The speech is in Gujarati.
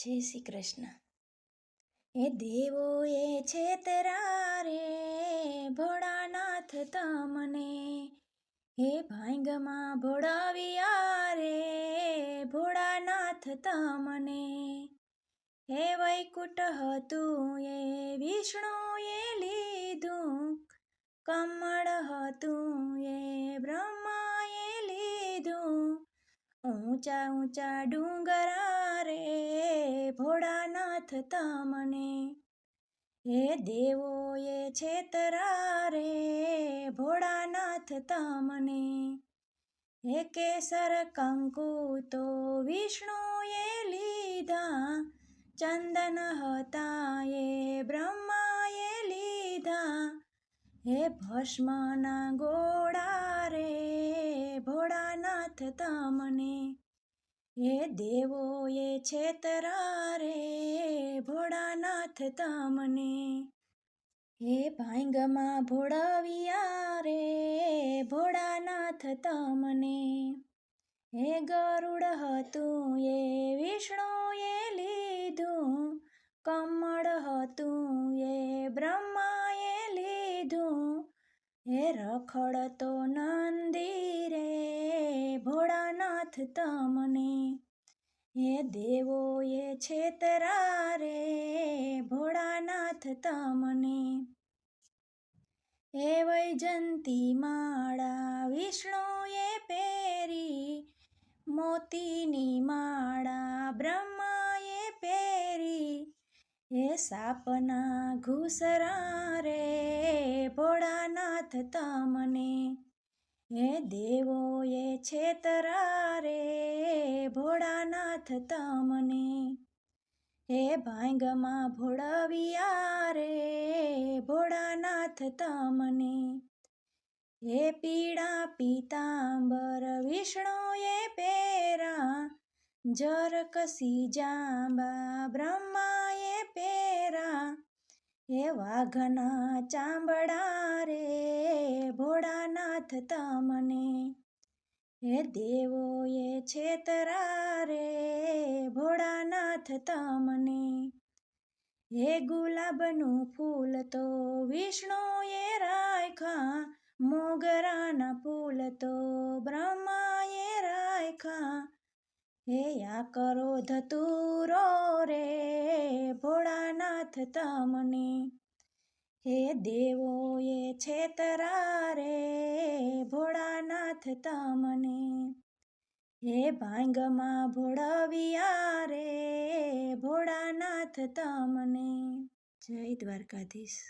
જય શ્રી કૃષ્ણ. એ દેવોએ છેતરા રે ભોળાનાથ તમને, હે ભાંગમાં ભોળાવ્યા રે ભોળાનાથ તમને. હે વૈકુંઠ હતું એ વિષ્ણુએ લીધું, કમળ હતું એ બ્રહ્માએ લીધું. ઊંચા ઊંચા ડુંગરા રે ભોળાનાથ તમને, હે દેવોએ છેતરા રે ભોળાનાથ તમને. હે કેસર કંકુ તો વિષ્ણુએ લીધા, ચંદન હતા એ બ્રહ્માએ લીધા. હે ભસ્મના ગોળા રે ભોળાનાથ તમને, હે દેવોએ છેતરા રે ભોળાનાથ તમને. હે ભાંગમાં ભોળાવ્યા રે ભોળાનાથ તમને, હે ગરુડ હતું એ વિષ્ણુએ લીધું, કમળ હતું એ બ્રહ્માએ લીધું. હે રખડતો નંદી રે ભોળાનાથ તમને, હે દેવોએ છેતરા રે ભોળાનાથ તમને. હે વૈજંતી માળા વિષ્ણુએ પહેરી, મોતીની માળા બ્રહ્માએ પહેરી. હે સાપના ઘૂસરા રે ભોળાનાથ તમને, હે દેવોએ છેતરા રે ભોળાનાથ તમને. હે ભાંગમાં ભોળાવ્યા રે ભોળાનાથ તમને, હે પીળા પીતાંબર વિષ્ણુએ પહેરા, જરકસી જાંબા બ્રહ્માએ પહેરા. હે વાઘના ચામડા રે ભોળાનાથ તમને, હે દેવોએ છેતરા રે ભોળાનાથ તમને. હે ગુલાબનું ફૂલ તો વિષ્ણુએ રાખ્યા, મોગરાના ફૂલ તો બ્રહ્માએ રાખ્યા. હે આ કરો ધતુરો રે ભોળાનાથ તમને, હે દેવોએ છેતરા રે ભોળાનાથ તમને. હે ભાંગમાં ભોળાવ્યા રે ભોળાનાથ તમને. જય દ્વારકાધીશ.